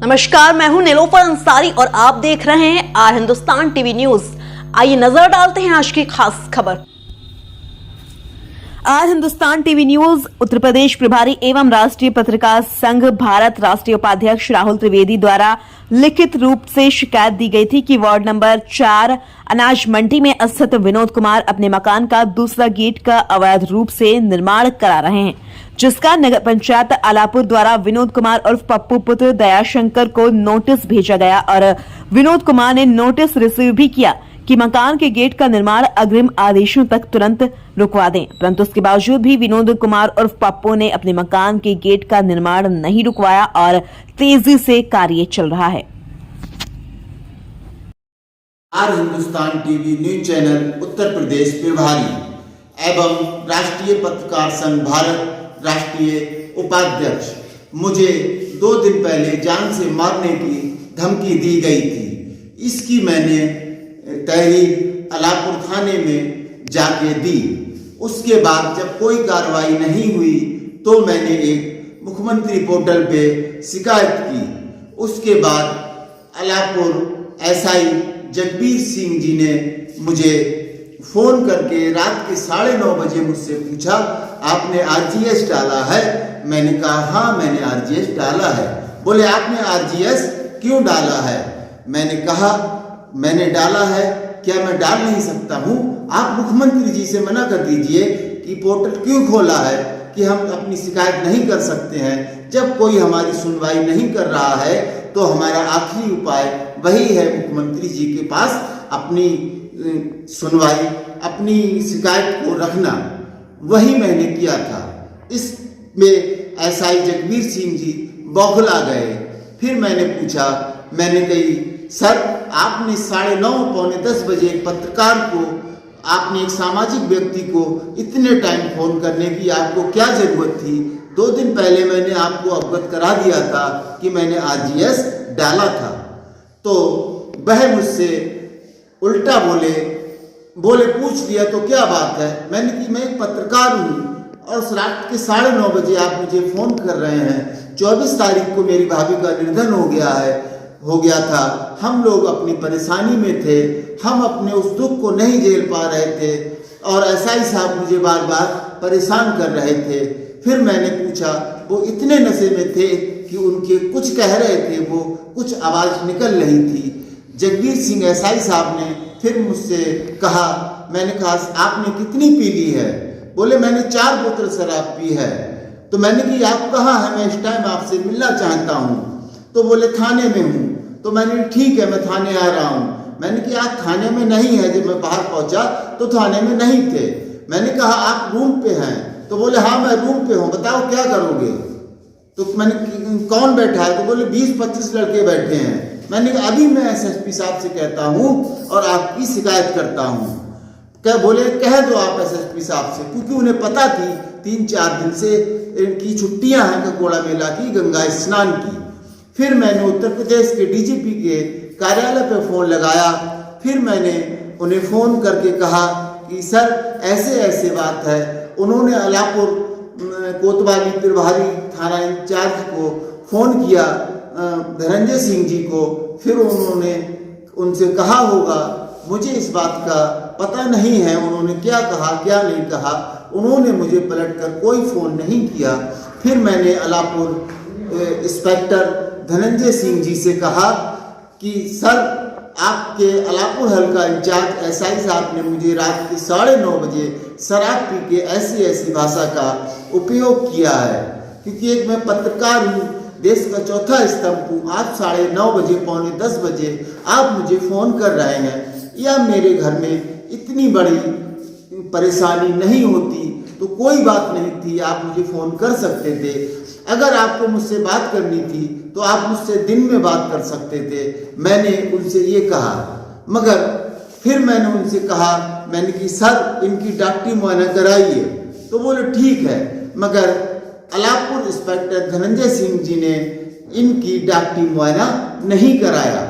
नमस्कार, मैं हूं नीलोफर अंसारी और आप देख रहे हैं आर हिंदुस्तान टीवी न्यूज। आइए नजर डालते हैं आज की खास खबर। आज हिंदुस्तान टीवी न्यूज उत्तर प्रदेश प्रभारी एवं राष्ट्रीय पत्रकार संघ भारत राष्ट्रीय उपाध्यक्ष राहुल त्रिवेदी द्वारा लिखित रूप से शिकायत दी गई थी कि वार्ड नंबर 4 अनाज मंडी में स्थित विनोद कुमार अपने मकान का दूसरा गेट का अवैध रूप से निर्माण करा रहे हैं, जिसका नगर पंचायत आलापुर द्वारा विनोद कुमार उर्फ पप्पू पुत्र दयाशंकर को नोटिस भेजा गया और विनोद कुमार ने नोटिस रिसीव भी किया कि मकान के गेट का निर्माण अग्रिम आदेशों तक तुरंत रुकवा दें, परंतु उसके बावजूद भी विनोद कुमार उर्फ पप्पू ने अपने मकान के गेट का निर्माण नहीं रुकवाया और तेजी से कार्य चल रहा है। R Hindustan TV news channel Uttar Pradesh प्रभारी एवं राष्ट्रीय पत्रकार संघ भारत राष्ट्रीय उपाध्यक्ष, मुझे 2 दिन पहले जान से मारने की धमकी दी गई थी। इसकी मैंने तहरीर आलापुर थाने में जाके दी। उसके बाद जब कोई कार्रवाई नहीं हुई तो मैंने एक मुख्यमंत्री पोर्टल पे शिकायत की। उसके बाद आलापुर एसआई जगबीर सिंह जी ने मुझे फोन करके रात के 9:30 बजे मुझसे पूछा, आपने आरजीएस डाला है? मैंने कहा हाँ, मैंने आरजीएस डाला है। बोले आपने आरजीएस क्यों डाला है? मैंने कहा मैंने डाला है, क्या मैं डाल नहीं सकता हूँ? आप मुख्यमंत्री जी से मना कर दीजिए कि पोर्टल क्यों खोला है कि हम अपनी शिकायत नहीं कर सकते हैं। जब कोई हमारी सुनवाई नहीं कर रहा है तो हमारा आखिरी उपाय वही है मुख्यमंत्री जी के पास अपनी सुनवाई, अपनी शिकायत को रखना। वही मैंने किया था। इसमें एसआई जगबीर सिंह जी बौखला गए। फिर मैंने पूछा, मैंने कही सर आपने 9:30 पौने 10 बजे एक पत्रकार को, आपने एक सामाजिक व्यक्ति को इतने टाइम फोन करने की आपको क्या जरूरत थी? 2 दिन पहले मैंने आपको अवगत करा दिया था कि मैंने आरजीएस डाला था। तो वह मुझसे उल्टा बोले पूछ लिया तो क्या बात है? मैंने कि मैं एक पत्रकार हूँ और रात के 9:30 बजे आप मुझे फोन कर रहे हैं। 24 तारीख को मेरी भाभी का निधन हो गया था। हम लोग अपनी परेशानी में थे, हम अपने उस दुख को नहीं झेल पा रहे थे और एसआई साहब मुझे बार बार परेशान कर रहे थे। फिर मैंने पूछा, वो इतने नशे में थे कि उनके कुछ कह रहे थे, वो कुछ आवाज़ निकल रही थी। जगबीर सिंह एसआई साहब ने फिर मुझसे कहा, मैंने कहा आपने कितनी पी ली है? बोले मैंने 4 बोतल शराब पी है। तो मैंने कि आप कहाँ हैं, मैं इस टाइम आपसे मिलना चाहता हूँ। तो बोले थाने में हूँ। तो मैंने ठीक है, मैं थाने आ रहा हूँ। मैंने कि आप थाने में नहीं है। जब मैं बाहर पहुंचा तो थाने में नहीं थे। मैंने कहा आप रूम पे हैं? तो बोले हाँ मैं रूम पे हूँ, बताओ क्या करोगे? तो मैंने कौन बैठा है? तो बोले 20-25 लड़के बैठे हैं। मैंने कहा अभी मैं एसएसपी साहब से कहता हूँ और आपकी शिकायत करता हूँ। बोले कह दो आप एसएसपी साहब से, क्योंकि उन्हें पता थी 3-4 दिन से इनकी छुट्टियां हैं ककोड़ा मेला की, गंगा स्नान की। फिर मैंने उत्तर प्रदेश के डीजीपी के कार्यालय पर फोन लगाया। फिर मैंने उन्हें फोन करके कहा कि सर ऐसे ऐसे बात है। उन्होंने आलापुर कोतवाली प्रभारी थाना इंचार्ज को फोन किया, धनंजय सिंह जी को। फिर उन्होंने उनसे कहा होगा, मुझे इस बात का पता नहीं है उन्होंने क्या कहा क्या नहीं कहा। उन्होंने मुझे पलटकर कोई फोन नहीं किया। फिर मैंने आलापुर इंस्पेक्टर धनंजय सिंह जी से कहा कि सर आपके आलापुर हल्का इंचार्ज एसआई साहब ने मुझे रात के 9:30 बजे शराब पी के ऐसी भाषा का उपयोग किया है, क्योंकि एक मैं पत्रकार हूँ, देश का चौथा स्तंभ हूँ। आप 9:30 बजे पौने 10 बजे आप मुझे फोन कर रहे हैं, या मेरे घर में इतनी बड़ी परेशानी नहीं होती तो कोई बात नहीं थी, आप मुझे फोन कर सकते थे। अगर आपको मुझसे बात करनी थी तो आप मुझसे दिन में बात कर सकते थे। मैंने उनसे ये कहा, मगर फिर मैंने उनसे कहा, मैंने कि सर इनकी डॉक्टरी मुआयना कराइए। तो बोले ठीक है, मगर आलापुर इंस्पेक्टर धनंजय सिंह जी ने इनकी डॉक्टरी मुआयना नहीं कराया।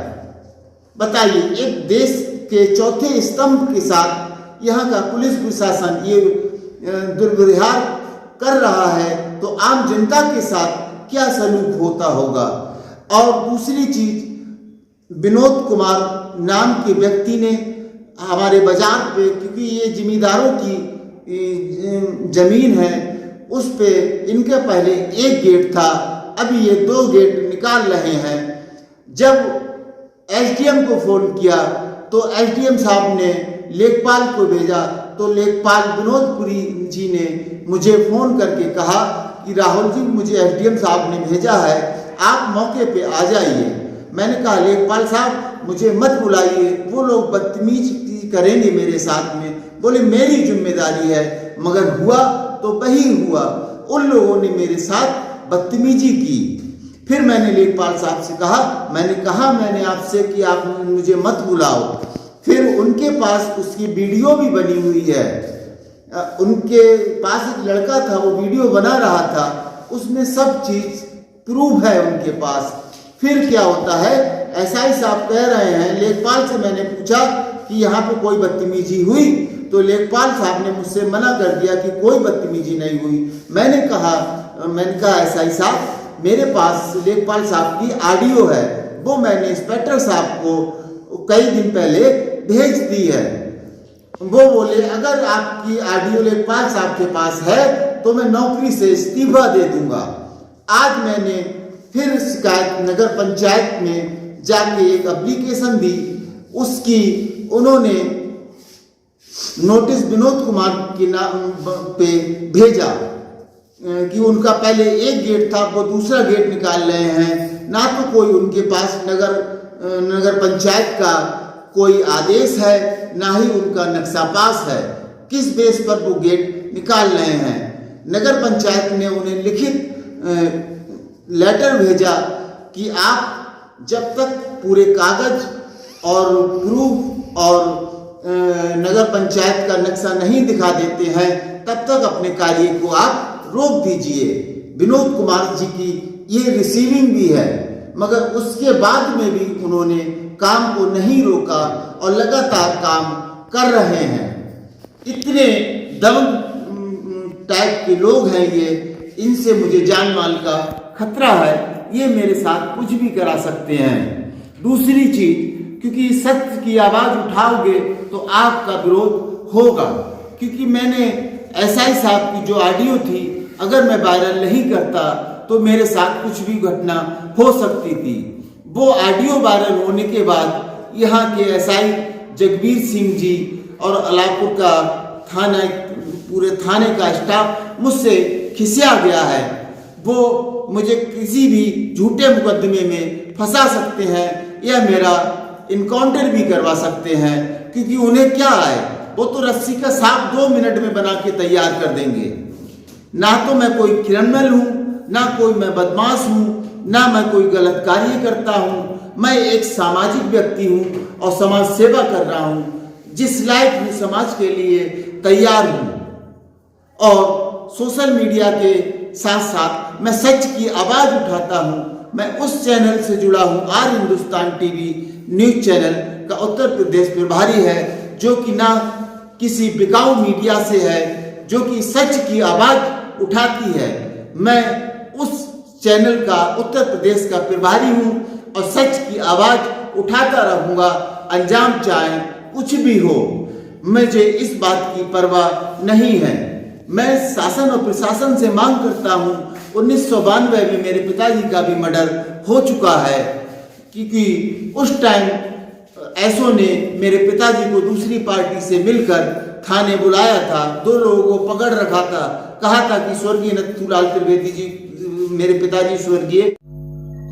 बताइए, एक देश के चौथे स्तंभ के साथ यहाँ का पुलिस प्रशासन ये दुर्व्यवहार कर रहा है तो आम जनता के साथ क्या सलूक होता होगा। और दूसरी चीज, विनोद कुमार नाम के व्यक्ति ने हमारे बाजार पे, क्योंकि ये जिमींदारों की जमीन है, उस पे इनके पहले एक गेट था, अभी ये 2 गेट निकाल रहे हैं। जब एसडीएम को फोन किया तो एसडीएम साहब ने लेखपाल को भेजा, तो लेखपाल विनोदपुरी जी ने मुझे फोन करके कहा कि राहुल जी, मुझे एसडीएम साहब ने भेजा है, आप मौके पे आ जाइए। मैंने कहा लेखपाल साहब मुझे मत बुलाइए, वो लोग बदतमीजी करेंगे मेरे साथ में। बोले मेरी जिम्मेदारी है, मगर हुआ तो वही हुआ, उन लोगों ने मेरे साथ बदतमीजी की। फिर मैंने लेखपाल साहब से कहा, मैंने आपसे कि आप मुझे मत बुलाओ। फिर उनके पास उसकी वीडियो भी बनी हुई है, उनके पास एक लड़का था, वो वीडियो बना रहा था, उसमें सब चीज प्रूफ है उनके पास। फिर क्या होता है, एसआई साहब कह रहे हैं, लेखपाल से मैंने पूछा कि यहाँ पे कोई बदतमीजी हुई, तो लेखपाल साहब ने मुझसे मना कर दिया कि कोई बदतमीजी नहीं हुई। मैंने कहा एसआई साहब, मेरे पास लेखपाल साहब की ऑडियो है, वो मैंने इंस्पेक्टर साहब को कई दिन पहले भेज दी है। वो बोले अगर आपकी ऑडियो लेखपाल साहब के पास है तो मैं नौकरी से इस्तीफा दे दूंगा। आज मैंने फिर शिकायत नगर पंचायत में जाके एक एप्लीकेशन दी, उसकी उन्होंने नोटिस विनोद कुमार के नाम पे भेजा कि उनका पहले एक गेट था, वो दूसरा गेट निकाल रहे हैं। ना तो कोई उनके पास नगर पंचायत का कोई आदेश है, ना ही उनका नक्शा पास है, किस बेस पर वो गेट निकाल रहे हैं। नगर पंचायत ने उन्हें लिखित लेटर भेजा कि आप जब तक पूरे कागज और प्रूफ और नगर पंचायत का नक्शा नहीं दिखा देते हैं, तब तक अपने कार्य को आप रोक दीजिए। विनोद कुमार जी की ये रिसीविंग भी है, मगर उसके बाद में भी उन्होंने काम को नहीं रोका और लगातार काम कर रहे हैं। इतने दबंग टाइप के लोग हैं ये, इनसे मुझे जान माल का खतरा है, ये मेरे साथ कुछ भी करा सकते हैं। दूसरी चीज, क्योंकि सत्य की आवाज उठाओगे तो आपका विरोध होगा, क्योंकि मैंने एसआई साहब की जो ऑडियो थी, अगर मैं वायरल नहीं करता तो मेरे साथ कुछ भी घटना हो सकती थी। वो ऑडियो वायरल होने के बाद यहाँ के एसआई जगबीर सिंह जी और अलापुर का थाना, पूरे थाने का स्टाफ मुझसे खिसिया गया है। वो मुझे किसी भी झूठे मुकदमे में फंसा सकते हैं या मेरा इनकाउंटर भी करवा सकते हैं, क्योंकि उन्हें क्या है, वो तो रस्सी का सांप 2 मिनट में बना के तैयार कर देंगे। ना तो मैं कोई क्रिमिनल हूँ, ना कोई मैं बदमाश हूँ, ना मैं कोई गलत कार्य करता हूँ। मैं एक सामाजिक व्यक्ति हूँ और समाज सेवा कर रहा हूँ, जिस लायक हूँ समाज के लिए तैयार हूँ। और सोशल मीडिया के साथ साथ मैं सच की आवाज उठाता हूँ। मैं उस चैनल से जुड़ा हूँ, R Hindustan TV news channel का उत्तर प्रदेश प्रभारी है, जो कि ना किसी बिकाऊ मीडिया से है, जो कि सच की आवाज उठाती है। मैं उस चैनल का उत्तर प्रदेश का प्रभारी हूँ और सच की आवाज उठाता रहूँगा, अंजाम चाहे कुछ भी हो। मुझे इस बात की परवाह नहीं है। मैं शासन और प्रशासन से मांग करता हूँ, 1992 में मेरे पिताजी का भी मर्डर हो चुका है, क्योंकि उस टाइम एसओ ने मेरे पिताजी को दूसरी पार्टी से मिलकर थाने बुलाया था, 2 लोगों को पकड़ रखा था, कहा था कि स्वर्गीय नथुलाल त्रिवेदी जी, मेरे पिताजी स्वर्गीय।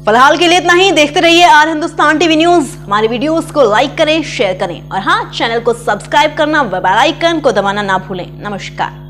फिलहाल के लिए इतना ही। देखते रहिए आर हिंदुस्तान टीवी न्यूज। हमारे वीडियोस को लाइक करें, शेयर करें और हाँ, चैनल को सब्सक्राइब करना, बेल आइकन को दबाना ना भूलें। नमस्कार।